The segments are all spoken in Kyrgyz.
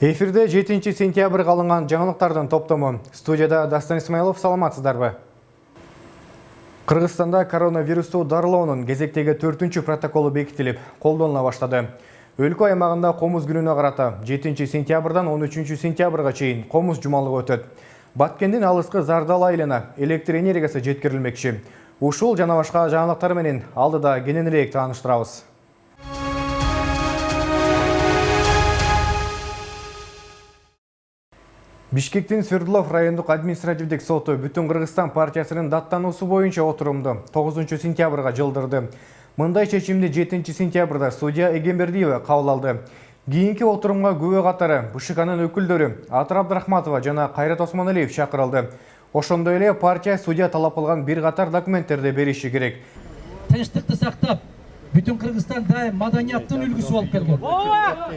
Эфирде 7 сентябрь алынған жаңалықтардың топтамы. Студияда Дастан Исмайлов, саламатсыздарбы? Қырғызстанда коронавирусты дарылауының кезектегі 4-ші протоколы бекітіліп, қолданыла баштады. Өлкө аймағында қомыз күнүнө карата 7 сентябрдан 13 сентябрга чейин қомыз жумалыгы өтөт. Баткендин алыскы Зардал айлана электр энергиясы жеткирилмекчи. Ушул жана башка жаңалыктар менен алдыда кененирээк тааныштырабыз. Бишкектин Свердлов райондук административдик соту Бүтүн Кыргызстан партиясынын даттануусу боюнча отурумду 9 сентябрга жылдырды. Мындай чечимди 7 сентябрда судья Эгембердиева кабыл алды. Кийинки отурумга күбө катары БШКнын өкүлдөрү Атыр Абдрахматова жана Кайрат Осмоналиев чакырылды. Ошондой эле партия судья талап кылган бир катар документтерди бериши керек. Тынчтыкты сактап, Бүтүн Кыргызстан дайым маданияттын үлгүсү болуп келген.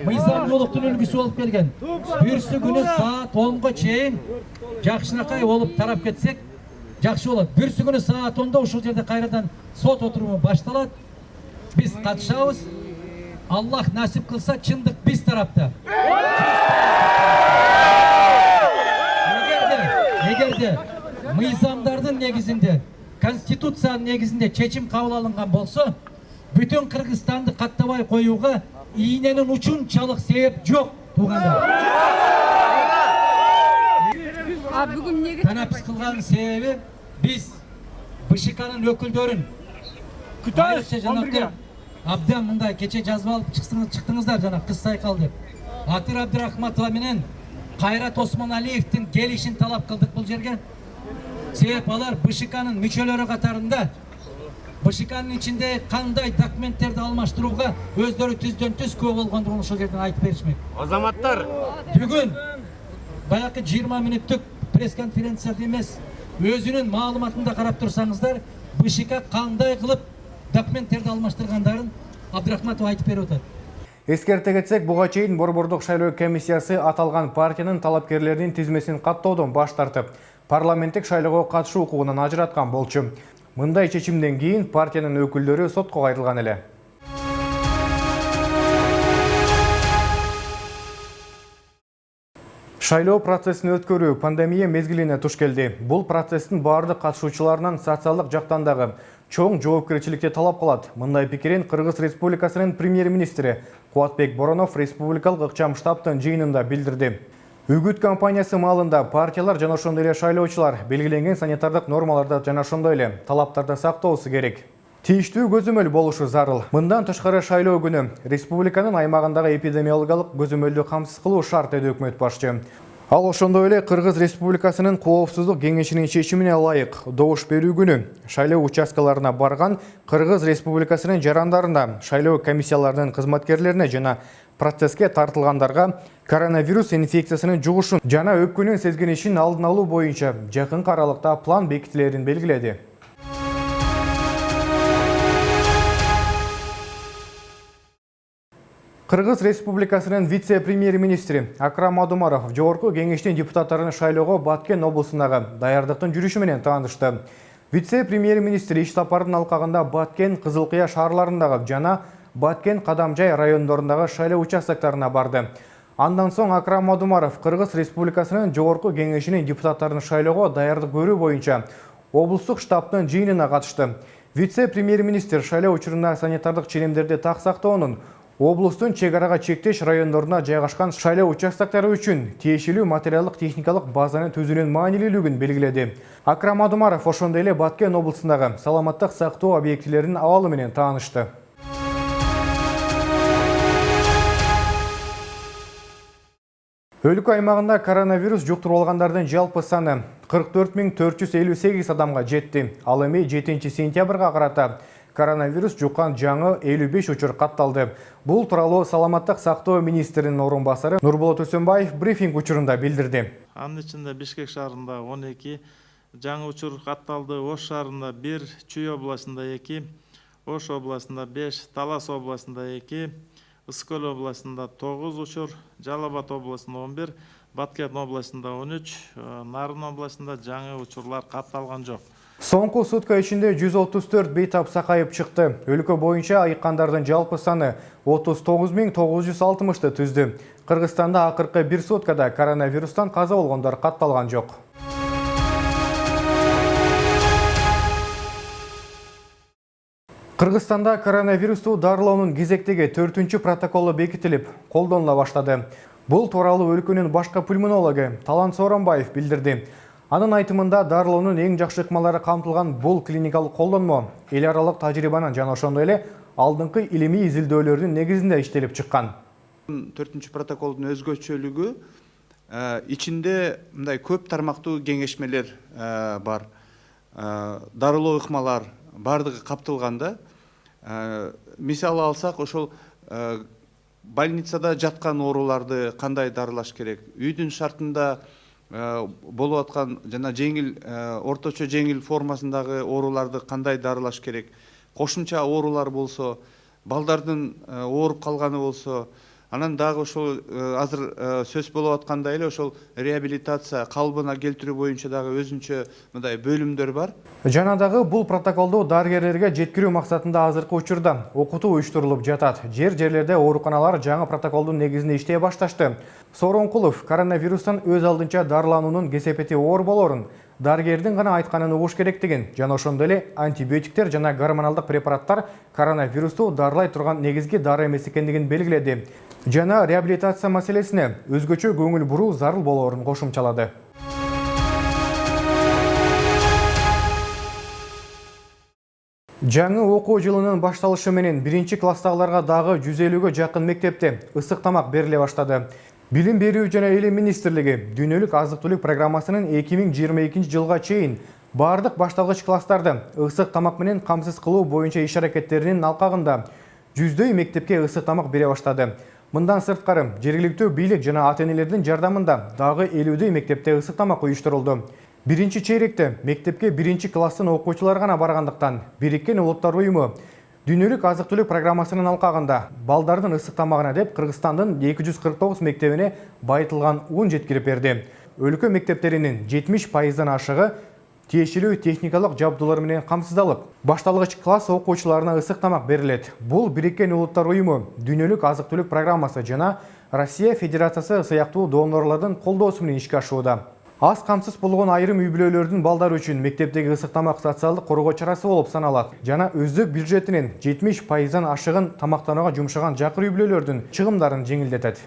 Мыйзамдуулуктун үлгүсү болуп келген. Бүрсү күнү саат 10га чейин жакшынакай болуп тарап кетсек, жакшы болот. Бүрсү күнү саат 10да ушул жерде кайрадан сот отуруму башталат. Биз катышабыз. Аллах насип кылса, чындык биз тарапта. Эгерде мыйзамдардын негизинде, конституциянын негизинде чечим кабыл алынган болсо, Бүтүн Кыргызстанды каттабай коюуга ийненин учунчалык себеп жок, туугандар. Танапсыз кылган себеби биз БШКнын өкүлдөрүн айрыкча жанагы абдан мындай кече жазып алып чыктыңыздар жана кыз сайкал деп. Атыр Абдрахматова менен Кайрат Осмоналиевдин келишин талап кылдык бул жерге. Себеп алар БШКнын мүчөлөрү катарында БШКнын ичинде кандай документтерди алмаштырууга өздөрү түздөн-түз күбө болгондугун ошол жерден айтып беришмек. Азаматтар, бүгүн баягы 20 мүнөттүк пресс-конференцияда эмес, өзүнүн маалыматында карап турсаңыздар, БШК кандай кылып документтерди алмаштыргандарын Абдрахматов айтып берип атат. Эскерте кетсек, буга чейин Борбордук шайлоо комиссиясы аталган партиянын талапкерлеринин тизмесин каттоодон баш тартып, парламенттик шайлоого катышуу укугунан ажыраткан болчу. Мындай чечимден кийин партиянын өкүлдөрү сотко кайрылган эле. Шайлоо процессин өткөрүү пандемия мезгилине туш келди. Бул процесстин бардык катышуучуларынан социалдык жактан дагы чоң жоопкерчиликти талап кылат. Мындай пикирин Кыргыз Республикасынын премьер-министри Кубатбек Боронов республикалык ыкчам штабтын жыйынында билдирди. Үгүт кампаниясы маалында партиялар жана ошондой эле шайлоочулар белгиленген санитардык нормаларды жана ошондой эле талаптарды сактоосу керек. Тийиштүү көзөмөл болушу зарыл. Мындан тышкары шайлоо күнү республиканын аймагындагы эпидемиологиялык көзөмөлдү камсыз кылуу шарт, деди өкмөт башчы. Ал ошондой эле Кыргыз Республикасынын коопсуздук кеңешинин чечимине ылайык добуш берүү күнү шайлоо участкаларына барган Кыргыз Республикасынын жарандарында шайлоо комиссияларынын кызматкерлерине жана процесске тартылгандарга коронавирус инфекциясынын жугушун жана өпкүнүн сезгенишин алдын алуу боюнча жакын аралыкта план бекитилерин белгиледи. Кыргыз Республикасынын вице-премьер-министри Акрам Адумаров жогорку кеңештин депутаттарын шайлоого Баткен облусундагы даярдыктын жүрүшү менен таанышты. Вице-премьер-министр иш сапардын алкагында Баткен, Кызылкыя шаарларындагы жана Баткен, Кадамжай райондорундагы шайлоо участоктарына барды. Андан соң Акрам Адумаров Кыргыз Республикасынын жогорку кеңешинин депутаттарын шайлоого даярдык көрүү боюнча облустук штабтын жыйынына катышты. Вице-премьер-министр шайлоо учурунда санитардык ченемдерди так сактоонун облустун чек арага чектеш райондоруна жайгашкан шайлоо участоктору үчүн тиешелүү материалдык техникалык базаны түзүүнүн маанилүүлүгүн белгиледи. Акрам Адумаров ошондой эле Баткен облусундагы саламаттык сактоо объектилеринин абалы менен таанышты. Өлкө аймагында коронавирус жуктуруп алгандардын жалпы саны 44.458 адамга жетти. Ал эми 7 сентябрга карата коронавирус жуккан жаңы 55 учур катталды. Бул тууралуу саламаттык сактоо министринин орун басары Нурболот Өсөнбаев брифинг учурунда билдирди. Анын ичинде Бишкек шаарында 12 жаңы учур катталды. Ош шаарында 1, Чүй областында 2, Ош областында 5, Талас областында 2, Ыскөл областында 9 учур, Жалал Абад областында 11, Баткен областында 13, Нарын областында жаңы учурлар катталган жок. Соңку сутка ичинде 134 бейтап сакайып чыкты. Өлкө боюнча айыккандардын жалпы саны 39.960 түздү. Кыргызстанда акыркы бир суткада коронавирустан каза болгондор катталган жок. Кыргызстанда коронавирусту дарылоонун кезектеги 4-чү протоколу бекитилип, колдонула баштады. Бул тууралуу өлкөнүн башкы пульмонологу Талант Сооронбаев билдирди. Анын айтымында дарылоонун эң жакшы ыкмалары камтылган бул клиникалык колдонмо эл аралык тажрыйбанын жана ошондой эле алдыңкы илимий изилдөөлөрдүн негизинде иштелип чыккан. 4-чү протоколдун өзгөчөлүгү ичинде мындай көп тармактуу кеңешмелер бар. Дарылоо ыкмалар бардыгы каптылганда. Мисалы алсак, ошол больницада жаткан ооруларды кандай дарылаш керек, үйдүн шартында болуп аткан жана жеңил, орточо жеңил формасындагы ооруларды кандай дарылаш керек, кошумча оорулар болсо, балдардын ооруп калганы болсо, анан дагы ошол азыр сөз болуп аткандай эле ошол реабилитация, калыбына келтирүү боюнча дагы өзүнчө мындай бөлүмдөр бар. Жана дагы бул протоколду дарыгерлерге жеткирүү максатында азыркы учурда окутуу уюштурулуп жатат. Жерлерде ооруканалар жаңы протоколдун негизинде иштей башташты. Сооронкулов коронавирустан өз алдынча дарылануунун кесепети оор болорун, дарыгердин гана айтканын угуш керектигин, жана ошондой эле антибиотиктер жана гормоналдык препараттар коронавирусту дарылай турган негизги дары эмес экендигин белгиледи. Жана реабилитация маселесине өзгөчө көңүл буруу зарыл болоорун кошумчалады. Жаңы окуу жылынын башталышы менен 1-класстагыларга дагы 150-гө жакын мектепте ысык тамак бериле баштады. Билим берүү жана элем министрлиги дүйнөлүк азык-түлүк программасынын 2022 жылга чейин бардык башталгыч класстарды ысык тамак менен камсыз кылуу боюнча иш-аракеттеринин алкагында 100дөй мектепке ысык тамак бере баштады. Мындан сырткары жергиликтүү бийлик жана ата-энелердин жардамында дагы 50дөй мектепте ысык тамак уюштурулду. Биринчи чейректе мектепке 1-класстын окуучулары гана баргандыктан Бириккен Улуттар уюму дүйнөлүк азык-түлүк программасынын алкагында балдардын ысык тамагына деп Кыргызстандын 249 мектебине байытылган ун жеткирип берди. Өлкө мектептеринин 70%дан ашыгы тиешелүү техникалык жабдуулар менен камсыздалып, башталгыч класс окуучуларына ысык тамак берилет. Бул Бириккен Улуттар уюму дүйнөлүк азык-түлүк программасы жана Россия Федерациясы сыяктуу донорлордун колдоосу менен ишке ашууда. Аз камсыз болгон айрым үй-бүлөлөрдүн балдары үчүн мектептеги ысык тамак социалдык коргоо чарасы болуп саналат. Жана өздүк бюджетинин 70%дан ашыгын тамактанууга жумшаган жакыр үй-бүлөлөрдүн чыгымдарын жеңилдетет.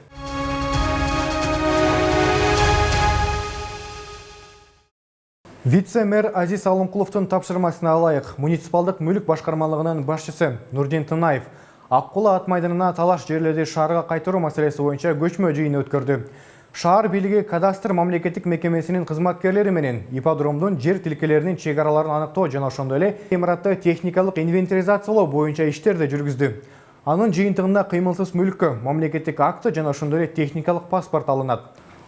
Вице-мэр Азиз Алымкуловдун тапшырмасына ылайык муниципалдык мүлк башкармалыгынын башчысы Нурдин Тынаев Ак Кула ат майданына талаш жерлерди шаарга кайтаруу маселеси боюнча көчмө жыйын өткөрдү. Шаар бийлиги кадастр мамлекеттик мекемесинин кызматкерлери менен ипподромдун жер тилкелеринин чек араларын аныктоо жана ошондой эле имаратты техникалык инвентаризациялоо боюнча иштерди жүргүздү. Анын жыйынтыгында кыймылсыз мүлккө мамлекеттик акты жана ошондой эле техникалык паспорт алынат.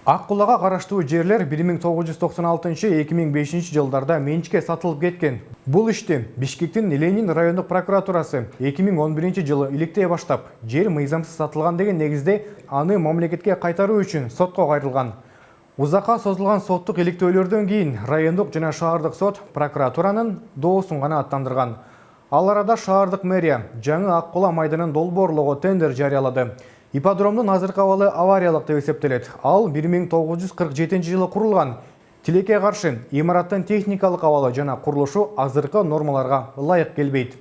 Ак Кулага караштуу жерлер 1996-2005 жылдарда менчикке сатылып кеткен. Бул ишти Бишкектин Ленин райондук прокуратурасы 2011 жылы иликтей баштап, жер мыйзамсыз сатылган деген негизде аны мамлекетке кайтаруу үчүн сотко кайрылган. Узакка созулган соттук иликтөөлөрдөн кийин райондук жана шаардык сот прокуратуранын доосун гана аттандырган. Ал арада шаардык мэрия жаңы Ак Кула майданын долбоорлоого тендер жарыялады. Ипподромдун азыркы абалы авариялык деп эсептелет. Ал 1947 жылы курулган. Тилекке каршы имараттын техникалык абалы жана курулушу азыркы нормаларга ылайык келбейт.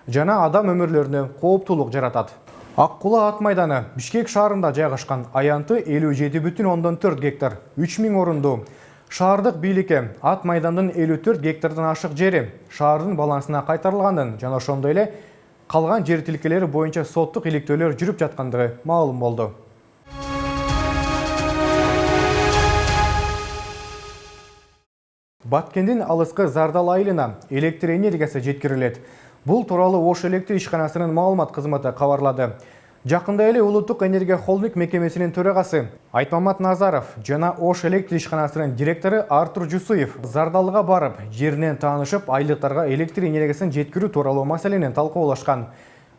Жана адам өмүрлөрүнө кооптуулук жаратат. Ак Кула ат майданы Бишкек шаарында жайгашкан, аянты 57,4 гектар, 3000 орунду. Шаардык бийликке ат майдандын 54 гектардан ашык жери шаардын балансына кайтарылганын жана ошондой эле калган жер тилкелери боюнча соттук иликтөөлөр жүрүп жаткандыгы маалым болду. Баткендин алыскы Зардал айылына электр энергиясы жеткирилет. Бул тууралуу Ош электр ишканасынын маалымат кызматы кабарлады. Жакында эле Улуттук энергия холдинг мекемесинин төрагасы Айтмамат Назаров жана Ош электр ишканасынын директору Артур Жусуев Зардалга барып, жеринен таанышып, айлыктарга электр энергиясын жеткирүү тууралуу маселени талкуулашкан.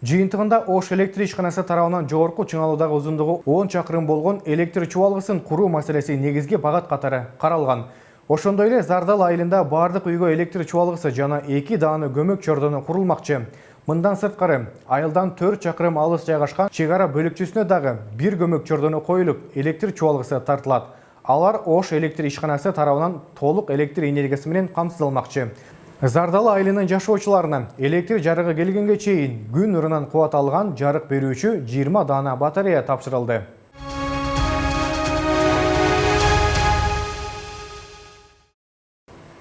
Жыйынтыгында Ош электр ишканасы тарабынан жогорку чыңалуудагы узундугу 10 чакырым болгон электр чубалгысын куруу маселеси негизги багат катары каралган. Ошондой эле Зардал айылында бардык үйгө электр чубалгысы жана 2 дааны көмөк чордону курулмакчы. Мындан сырткары, айылдан 4 чакырым алыс жайгашкан чек ара бөлүкчүсүнө дагы бир көмөк чордону коюлуп, электр чубалгысы тартылат. Алар Ош электр ишканасы тарабынан толук электр энергиясы менен камсыздалмакчы. Зардал айылынын жашоочуларына электр жарыгы келгенге чейин күн нурунан кубат алган жарык берүүчү 20 даана батарея тапшырылды.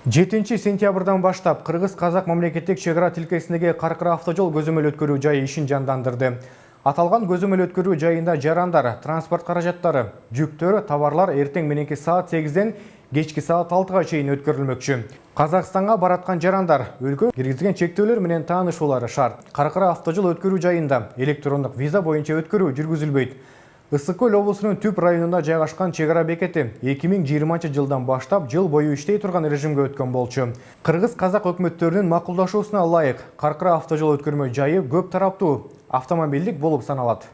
Жетинчи сентябрдан баштап Кыргыз-Казак мамлекеттик чек ара тилкесиндеги Каркыра автожол көзөмөл өткөрүү жайы ишин жандандырды. Аталган көзөмөл өткөрүү жайында жарандар, транспорт каражаттары, жүктөр, товарлар эртең мененки саат 8ден кечки саат 6га чейин өткөрүлмөкчү. Казакстанга бараткан жарандар өлкө киргизген чектөөлөр менен таанышуулары шарт. Каркыра автожол өткөрүү жайында электрондук виза боюнча өткөрүү жүргүзүлбөйт. Ысык көл облусунун түп районунда жайгашкан чек ара бекети 2020 жылдан баштап жыл бою иштей турган режимге өткөн болчу. Кыргыз-Казак өкмөттөрүнүн макулдашуусуна ылайык Каркыра автожол өткөрмө жайы көп тараптуу автомобилдик болуп саналат.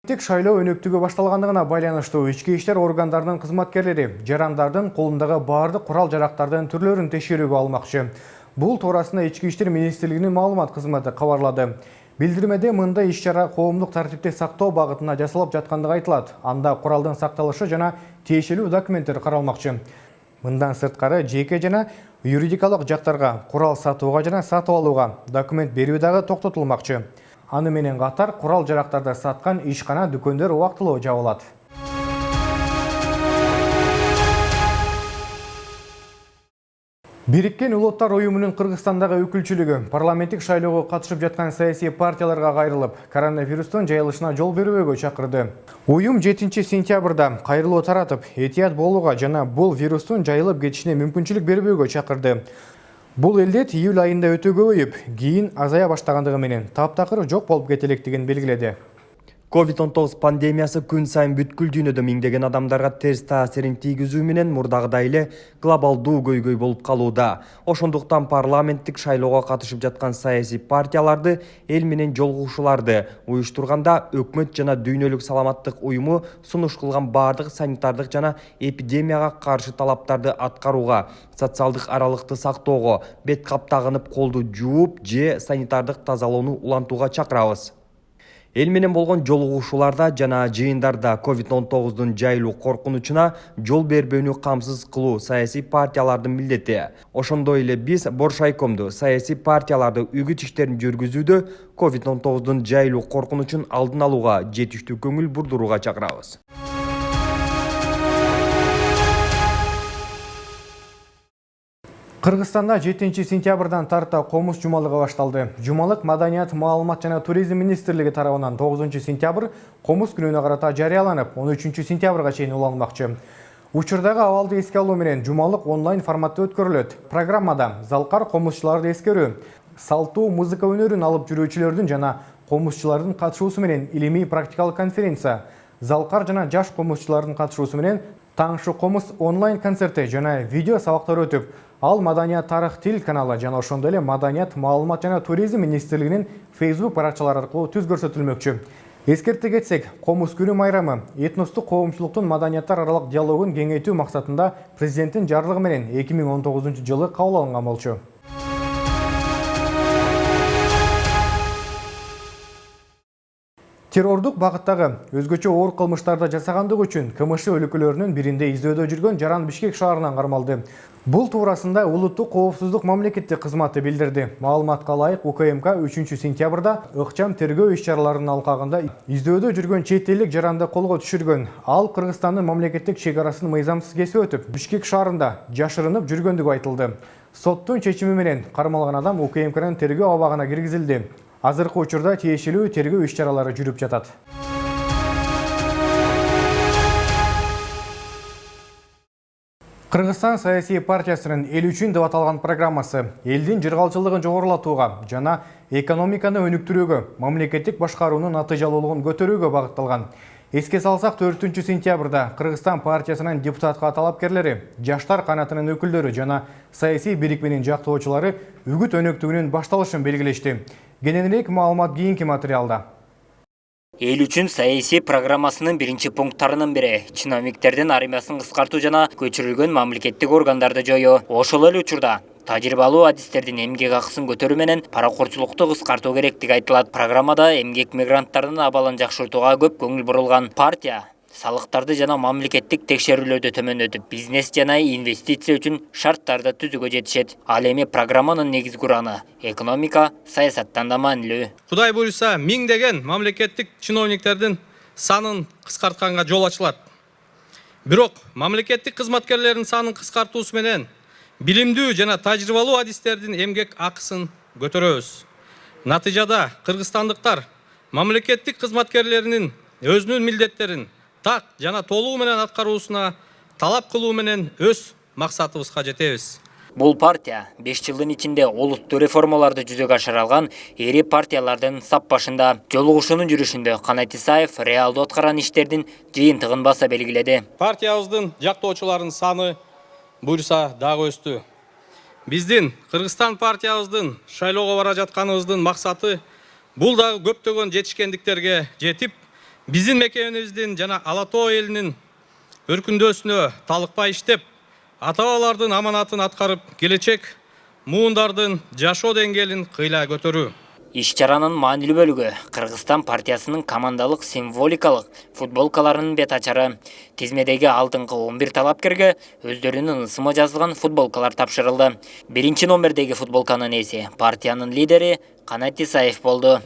Шайлоо өнөктүгү башталгандыгына байланыштуу ички иштер органдарынын кызматкерлери жарандардын колундагы бардык курал жарактардын түрлөрүн текшерүүгө алмакчы. Бул туурасында Ички иштер министрлигинин маалымат кызматы кабарлады. Билдирмеде мындай иш-чара коомдук тартипти сактоо багытына жасалып жаткандыгы айтылат. Анда куралдын сакталышы жана тиешелүү документтер каралмакчы. Мындан сырткары жеке жана юридикалык жактарга курал сатууга жана сатып алууга документ берүү дагы токтотулмакчы. Аны менен катар курал жарактарды саткан ишкана дүкөндөр убактылуу жабылат. Бириккен Улуттар уюмунун Кыргызстандагы өкүлчүлүгү парламенттик шайлоого катышып жаткан саясий партияларга кайрылып, коронавирустун жайылышына жол бербөөгө чакырды. Уюм 7 сентябрда кайрылуу таратып, этият болууга жана бул вирустун жайылып кетишине мүмкүнчүлүк бербөөгө чакырды. Бул элдет июль айында өтө көбөйүп, кийин азая баштагандыгы менен таптакыр жок болуп кетелектигин белгиледи. COVID-19 пандемиясы күн сайын бүткүл дүйнөдө миңдеген адамдарга терс таасирин тийгизүү менен мурдагыдай эле глобалдуу көйгөй болуп калууда. Ошондуктан парламенттик шайлоого катышып жаткан саясий партияларды эл менен жолугушууларды уюштурганда өкмөт жана дүйнөлүк саламаттык уюму сунуш кылган бардык санитардык жана эпидемияга каршы талаптарды аткарууга, социалдык аралыкты сактоого, бет кап тагынып колду жууп же санитардык тазалоону улантууга чакырабыз. Эл менен болгон жолугушууларда жана жыйындарда COVID-19 жайылуу коркунучуна жол бербөөнү камсыз кылуу саясий партиялардын милдети. Ошондой эле биз Боршайкомду саясий партияларды үгүт иштерин жүргүзүүдө COVID-19 жайылуу коркунучун алдын алууга жетиштүү көңүл бурдурууга чакырабыз. Кыргызстанда 7 сентябрдан тарта комуз жумалыгы башталды. Жумалык Маданият, маалымат жана туризм министрлиги тарабынан 9 сентябрь комуз күнүнө карата жарыяланып, 13 сентябрга чейин уланмакчы. Учурдагы абалды эске алуу менен жумалык онлайн форматта өткөрүлөт. Программада залкар комузчуларды эскерүү, салтуу музыка өнөрүн алып жүрүүчүлөрдүн жана комузчулардын катышуусу менен илимий практикалык конференция, залкар жана жаш комузчулардын катышуусу менен таңшы комуз онлайн концерти жана видео сабактар өтүп, ал Маданият тарых тил каналы жана ошондой эле Маданият, маалымат жана туризм министрлигинин Facebook баракчалары аркылуу түз көрсөтүлмөкчү. Эскерте кетсек, комуз күнү майрамы этностук коомчулуктун маданияттар аралык диалогун кеңейтүү максатында президенттин жарлыгы менен 2019 жылы кабыл алынган болчу. Террордук багыттагы өзгөчө оор кылмыштарды жасагандыгы үчүн КМШ өлкөлөрүнүн биринде издөөдө жүргөн жаран Бишкек шаарынан кармалды. Бул туурасында Улуттук коопсуздук мамлекеттик кызматы билдирди. Маалыматка ылайык УКМК 3 сентябрда ыкчам тергөө иш-чараларынын алкагында издөөдө жүргөн чет элдик жаранды колго түшүргөн. Ал Кыргызстандын мамлекеттик чек арасын мыйзамсыз кесип өтүп, Бишкек шаарында жашырынып жүргөндүгү айтылды. Соттун чечими менен кармалган адам УКМКнын тергөө абагына киргизилди. Азыркы учурда тиешелүү тергөө иш-чаралары жүрүп жатат. Кыргызстан саясий партиясынын эл үчүн деп аталган программасы элдин жыргалчылыгын жогорулатууга жана экономиканы өнүктүрүүгө, мамлекеттик башкаруунун натыйжалуулугун көтөрүүгө багытталган. Эске салсак, 4 сентябрда Кыргызстан партиясынын депутатка талапкерлери, жаштар канатынын өкүлдөрү жана саясий бирикменин жактоочулары үгүт өнөктүгүнүн башталышын белгилешти. Кененирээк маалымат кийинки материалда. Эл үчүн саясий программасынын биринчи пункттарынын бири чиновниктердин армиясын кыскартуу жана көчүрүлгөн мамлекеттик органдарды жоюу. Ошол эле учурда тажрыйбалуу адистердин эмгек акысын көтөрүү менен паракорчулукту кыскартуу керектиги айтылат. Программада эмгек мигранттарынын абалын жакшыртууга көп көңүл бурулган. Партия салыктарды жана мамлекеттик текшерүүлөрдү төмөндөтүп, бизнес жана инвестиция үчүн шарттарды түзүүгө жетишет. Ал эми программанын негизги ураны экономика, саясаттан да маанилүү. Кудай буйруса, миңдеген мамлекеттик чиновниктердин санын кыскартканга жол ачылат. Бирок мамлекеттик кызматкерлердин санын кыскартуусу менен билимдүү жана тажрыйбалуу адистердин эмгек акысын көтөрөбүз. Натыйжада кыргызстандыктар мамлекеттик кызматкерлеринин өзүнүн милдеттерин так жана толугу менен аткаруусуна талап кылуу менен өз максатыбызга жетебиз. Бул партия 5 жылдын ичинде олуттуу реформаларды жүзөгө ашыра алган эри партиялардын сап башында. Жолугушуунун жүрүшүндө Канат Исаев реалдуу аткарган иштердин жыйынтыгын баса белгиледи. Партиябыздын жактоочуларынын саны буйруса дагы өстү. Биздин Кыргызстан партиябыздын шайлоого бара жатканыбыздын максаты бул дагы көптөгөн жетишкендиктерге жетип, биздин мекенибиздин жана Ала Тоо элинин өркүндөсүнө талыкпай иштеп, ата-бабалардын аманатын аткарып, келечек муундардын жашоо деңгээлин кыйла көтөрүү. Иш-чаранын маанилүү бөлүгү Кыргызстан партиясынын командалык символикалык футболкаларынын бет ачары. Тизмедеги алдыңкы 11 талапкерге өздөрүнүн ысымы жазылган футболкалар тапшырылды. Биринчи номердеги футболканын ээси партиянын лидери Канат Исаев болду.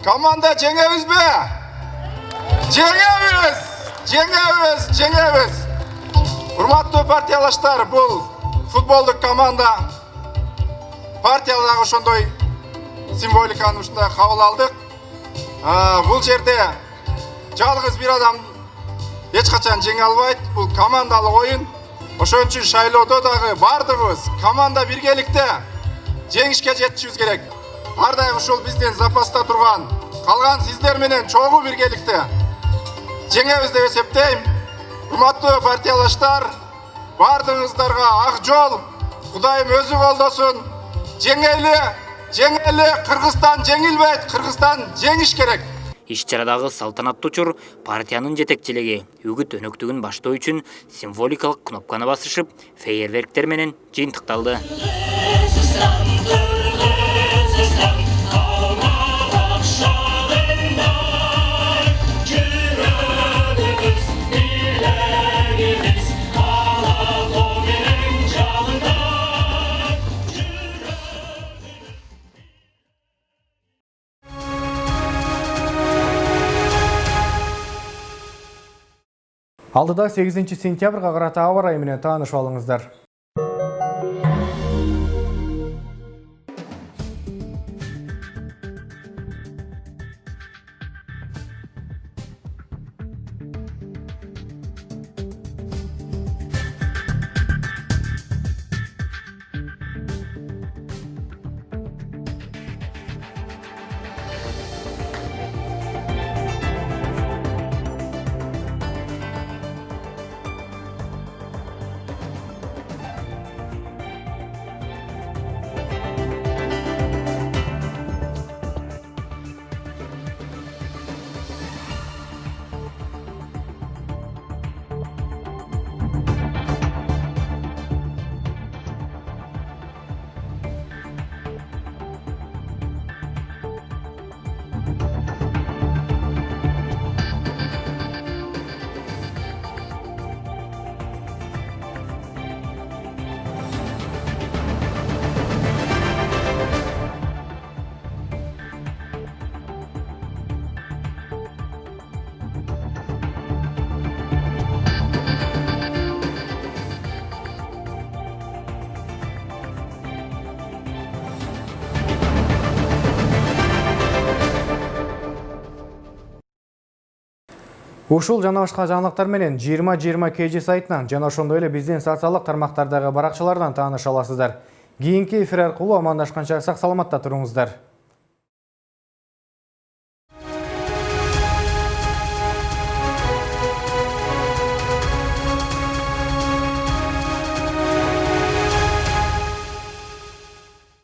Команда жеңебизби? Жеңебиз! Жеңебиз! Жеңебиз! Урматтуу партиялаштар, бул футболдук команда. Партияларга ошондой символиканы ушундай кабыл алдык. Бул жерде жалгыз бир адам эч качан жеңе албайт. Бул командалык оюн. Ошон үчүн шайлоодо дагы бардыгыбыз команда биргеликте жеңишке жетишибиз керек. Ар дайым ушул биздин запаста турган калган сиздер менен чогуу биргеликте жеңебиз деп эсептейм. Урматтуу партиялаштар, бардыгыңыздарга ак жол, Кудайым өзү колдосун. Жеңели, жеңели, Кыргызстан жеңилбейт, Кыргызстан жеңиш керек. Иш-чарадагы салтанаттуу учур партиянын жетекчилиги үгүт өнөктүгүн баштоо үчүн символикалык кнопканы басышып, фейерверктер менен жыйынтыкталды. Алдыда 8 сентябрга карата аба ырайы менен таанышып алыңыздар. Ушул жана башка жаңылыктар менен 20-20 KG сайтынан жана ошондой эле биздин социалдык тармактардагы баракчалардан тааныша аласыздар. Кийинки эфир аркылуу амандашканча сак саламатта туруңуздар.